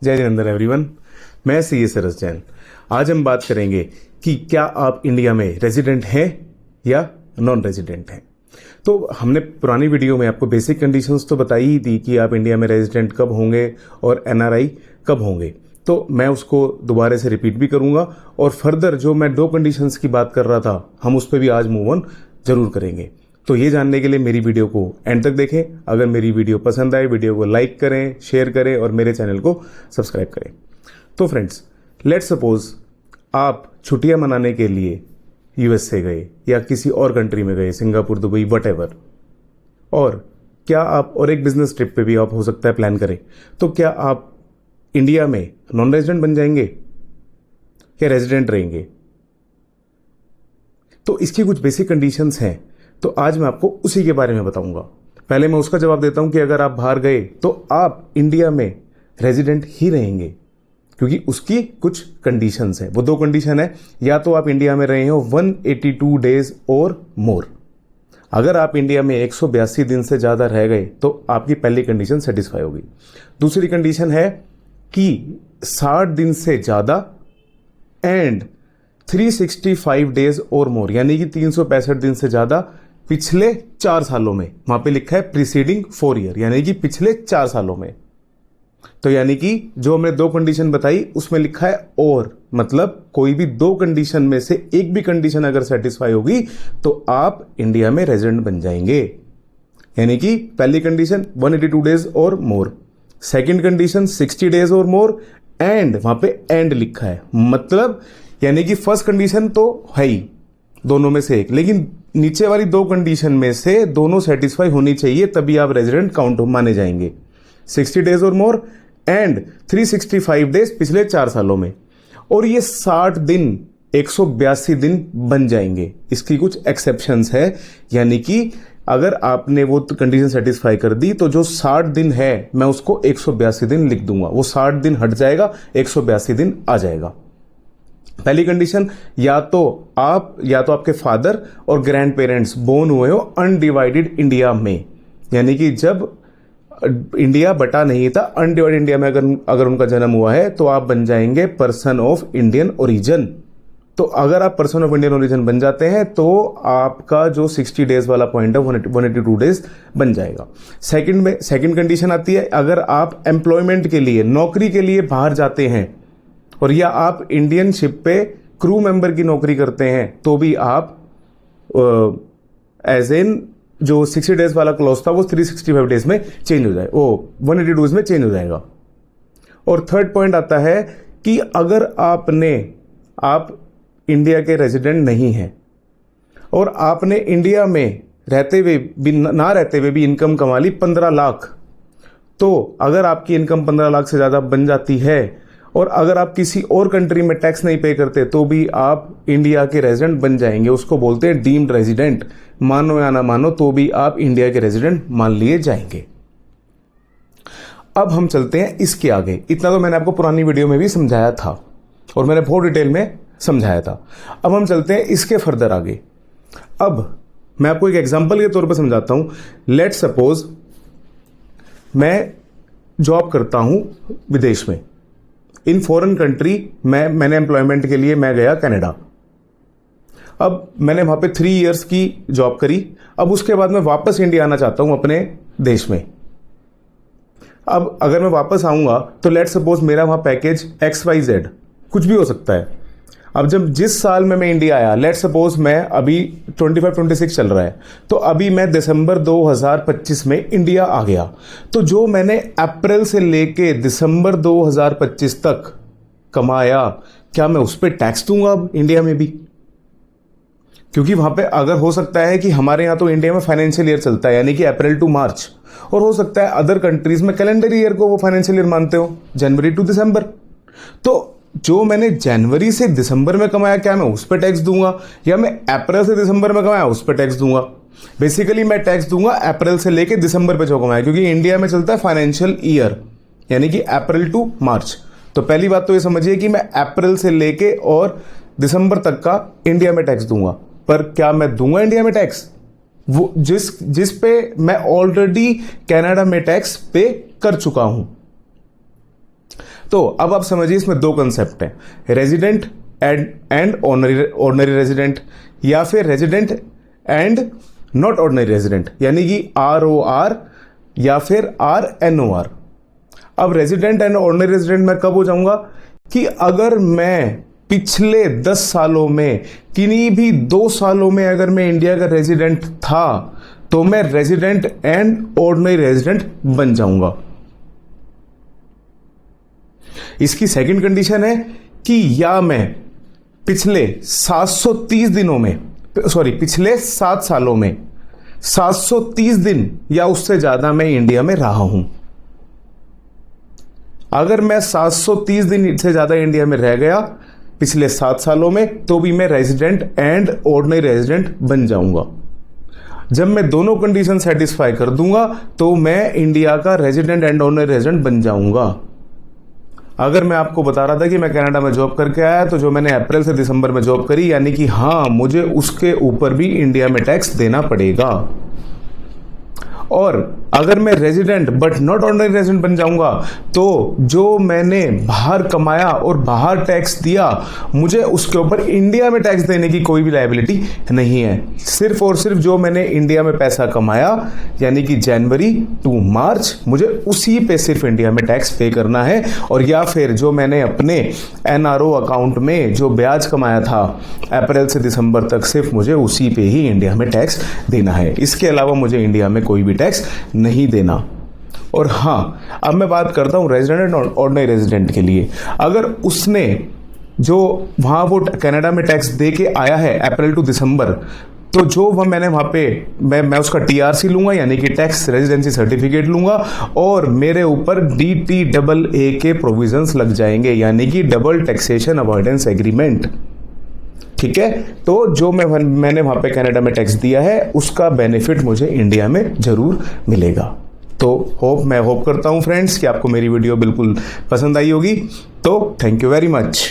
जय जिनेंद्र एवरीवन। मैं C S सरस जैन। आज हम बात करेंगे कि क्या आप इंडिया में रेजिडेंट हैं या नॉन रेजिडेंट हैं। तो हमने पुरानी वीडियो में आपको बेसिक कंडीशंस तो बताई ही थी कि आप इंडिया में रेजिडेंट कब होंगे और एनआरआई कब होंगे। तो मैं उसको दोबारा से रिपीट भी करूंगा और फर्दर जो मैं 2 कंडीशंस की बात कर रहा था हम उस पर भी आज मूव ऑन जरूर करेंगे। तो ये जानने के लिए मेरी वीडियो को एंड तक देखें। अगर मेरी वीडियो पसंद आए वीडियो को लाइक करें, शेयर करें और मेरे चैनल को सब्सक्राइब करें। तो फ्रेंड्स, लेट्स सपोज आप छुट्टियां मनाने के लिए यूएस से गए या किसी और कंट्री में गए, सिंगापुर, दुबई, वटएवर, और क्या आप और एक बिजनेस ट्रिप पे भी आप हो सकता है प्लान करें, तो क्या आप इंडिया में नॉन रेजिडेंट बन जाएंगे या रेजिडेंट रहेंगे? तो इसकी कुछ बेसिक कंडीशंस हैं, तो आज मैं आपको उसी के बारे में बताऊंगा। पहले मैं उसका जवाब देता हूं कि अगर आप बाहर गए तो आप इंडिया में रेजिडेंट ही रहेंगे, क्योंकि उसकी कुछ कंडीशंस हैं। वो 2 कंडीशन है, या तो आप इंडिया में रहे हो 182 डेज और मोर। अगर आप इंडिया में 182 दिन से ज्यादा रह गए तो आपकी पहली कंडीशन सेटिस्फाई होगी। दूसरी कंडीशन है कि 60 दिन से ज्यादा एंड 365 डेज और मोर, यानी कि 365 दिन से ज्यादा पिछले 4 सालों में। वहां पे लिखा है प्रीसीडिंग 4 ईयर, यानी कि पिछले 4 सालों में। तो यानी कि जो हमने 2 कंडीशन बताई उसमें लिखा है और, मतलब कोई भी 2 कंडीशन में से एक भी कंडीशन अगर सेटिस्फाई होगी तो आप इंडिया में रेजिडेंट बन जाएंगे। यानी कि पहली कंडीशन 182 डेज और मोर, सेकंड कंडीशन 60 डेज और मोर, एंड वहां पे एंड लिखा है। मतलब यानी कि फर्स्ट कंडीशन तो है ही दोनों में से एक, लेकिन नीचे वाली 2 कंडीशन में से दोनों सेटिस्फाई होनी चाहिए, तभी आप रेजिडेंट काउंट माने जाएंगे। 60 डेज और मोर एंड 365 डेज पिछले 4 सालों में। और ये 60 दिन 182 दिन बन जाएंगे। इसकी कुछ एक्सेप्शंस है, यानी कि अगर आपने वो कंडीशन सेटिस्फाई कर दी तो जो 60 दिन है मैं उसको 182 दिन लिख दूंगा। वो 60 दिन हट जाएगा, 182 दिन आ जाएगा। पहली कंडीशन, या तो आपके फादर और ग्रैंड पेरेंट्स बोर्न हुए हो अनडिवाइडेड इंडिया में, यानी कि जब इंडिया बटा नहीं था, अनडिवाइडेड इंडिया में अगर उनका जन्म हुआ है तो आप बन जाएंगे पर्सन ऑफ इंडियन ओरिजिन। तो अगर आप पर्सन ऑफ इंडियन ओरिजिन बन जाते हैं तो आपका जो 60 डेज वाला पॉइंट है 182 डेज बन जाएगा। सेकंड कंडीशन आती है, अगर आप एम्प्लॉयमेंट के लिए, नौकरी के लिए बाहर जाते हैं और या आप इंडियन शिप पे क्रू मेंबर की नौकरी करते हैं तो भी आप एज एन जो 60 डेज वाला क्लॉज था वो 365 डेज में चेंज हो जाए, वो 180 डेज में चेंज हो जाएगा। और थर्ड पॉइंट आता है कि अगर आप इंडिया के रेजिडेंट नहीं हैं और आपने इंडिया में रहते हुए भी ना रहते हुए भी इनकम कमा ली 15 लाख, तो अगर आपकी इनकम 15 लाख से ज़्यादा बन जाती है और अगर आप किसी और कंट्री में टैक्स नहीं पे करते तो भी आप इंडिया के रेजिडेंट बन जाएंगे। उसको बोलते हैं डीम्ड रेजिडेंट। मानो या ना मानो तो भी आप इंडिया के रेजिडेंट मान लिए जाएंगे। अब हम चलते हैं इसके आगे। इतना तो मैंने आपको पुरानी वीडियो में भी समझाया था और मैंने बहुत डिटेल में समझाया था। अब हम चलते हैं इसके फर्दर आगे। अब मैं आपको एक एग्जांपल के तौर पर समझाता हूं। लेट सपोज मैं जॉब करता हूं विदेश में, इन फॉरेन कंट्री। मैंने एम्प्लॉयमेंट के लिए मैं गया कनाडा। अब मैंने वहां पे 3 इयर्स की जॉब करी। अब उसके बाद मैं वापस इंडिया आना चाहता हूं अपने देश में। अब अगर मैं वापस आऊंगा तो लेट सपोज मेरा वहां पैकेज XYZ कुछ भी हो सकता है। अब जब जिस साल में मैं इंडिया आया, लेट सपोज मैं अभी 25-26 चल रहा है, तो अभी मैं दिसंबर 2025 में इंडिया आ गया। तो जो मैंने अप्रैल से लेके दिसंबर 2025 तक कमाया, क्या मैं उस पर टैक्स दूंगा अब इंडिया में भी? क्योंकि वहां पे अगर हो सकता है कि हमारे यहां तो इंडिया में फाइनेंशियल ईयर चलता है, यानी कि अप्रैल टू मार्च, और हो सकता है अदर कंट्रीज में कैलेंडर ईयर को वो फाइनेंशियल ईयर मानते हो, जनवरी टू दिसंबर। तो जो मैंने जनवरी से दिसंबर में कमाया, क्या मैं उस पर टैक्स दूंगा, या मैं अप्रैल से दिसंबर में कमाया उस पर टैक्स दूंगा? बेसिकली मैं टैक्स दूंगा अप्रैल से लेके दिसंबर पे जो कमाया, क्योंकि इंडिया में चलता है फाइनेंशियल ईयर, यानी कि अप्रैल टू मार्च। तो पहली बात तो ये समझिए कि मैं अप्रैल से लेके और दिसंबर तक का इंडिया में टैक्स दूंगा। पर क्या मैं दूंगा इंडिया में टैक्स? वो जिस पे मैं ऑलरेडी कनाडा में टैक्स पे कर चुका हूं। तो अब आप समझिए इसमें दो कंसेप्ट हैं, रेजिडेंट एंड ऑर्डिनरी रेजिडेंट, या फिर resident and not ordinary resident, यानी कि ROR या फिर RNOR। अब रेजिडेंट एंड ऑर्डिनरी रेजिडेंट मैं कब हो जाऊंगा कि अगर मैं पिछले 10 सालों में किन्हीं भी 2 सालों में अगर मैं इंडिया का रेजिडेंट था तो मैं रेजिडेंट एंड ऑर्डिनरी रेजिडेंट बन जाऊंगा। इसकी सेकंड कंडीशन है कि या मैं पिछले 730 दिनों में पिछले 7 सालों में 730 दिन या उससे ज्यादा मैं इंडिया में रहा हूं। अगर मैं 730 दिन से ज्यादा इंडिया में रह गया पिछले 7 सालों में तो भी मैं रेजिडेंट एंड ऑर्डिनरी रेजिडेंट बन जाऊंगा। जब मैं दोनों कंडीशन सेटिस्फाई कर दूंगा तो मैं इंडिया का रेजिडेंट एंड ऑर्डिनरी रेजिडेंट बन जाऊंगा। अगर मैं आपको बता रहा था कि मैं कनाडा में जॉब करके आया तो जो मैंने अप्रैल से दिसंबर में जॉब करी, यानी कि हाँ मुझे उसके ऊपर भी इंडिया में टैक्स देना पड़ेगा। और अगर मैं resident but not ordinary resident बन जाऊंगा तो जो मैंने बाहर कमाया और बाहर टैक्स दिया मुझे उसके ऊपर इंडिया में टैक्स देने की कोई भी लायबिलिटी नहीं है। सिर्फ और सिर्फ जो मैंने इंडिया में पैसा कमाया यानी कि जनवरी टू मार्च मुझे उसी पे सिर्फ इंडिया में टैक्स पे करना है। और या फिर जो मैंने अपने NRO अकाउंट में जो ब्याज कमाया था अप्रैल से दिसंबर तक सिर्फ मुझे उसी पे ही इंडिया में टैक्स देना है। इसके अलावा मुझे इंडिया में कोई भी टैक्स नहीं देना। और हाँ, अब मैं बात करता हूं रेजिडेंट और ऑर्डिनरी रेजिडेंट के लिए। अगर उसने जो वहां वो कनाडा में टैक्स दे के आया है अप्रैल टू दिसंबर, तो जो वह मैंने वहां पे मैं उसका TRC लूंगा यानी कि टैक्स रेजिडेंसी सर्टिफिकेट लूंगा और मेरे ऊपर DTAA के प्रोविजंस लग जाएंगे यानी कि डबल टैक्सेशन अवॉइडेंस एग्रीमेंट। ठीक है, तो जो मैंने वहां पे कनाडा में टैक्स दिया है उसका बेनिफिट मुझे इंडिया में जरूर मिलेगा। तो मैं होप करता हूं फ्रेंड्स कि आपको मेरी वीडियो बिल्कुल पसंद आई होगी। तो थैंक यू वेरी मच।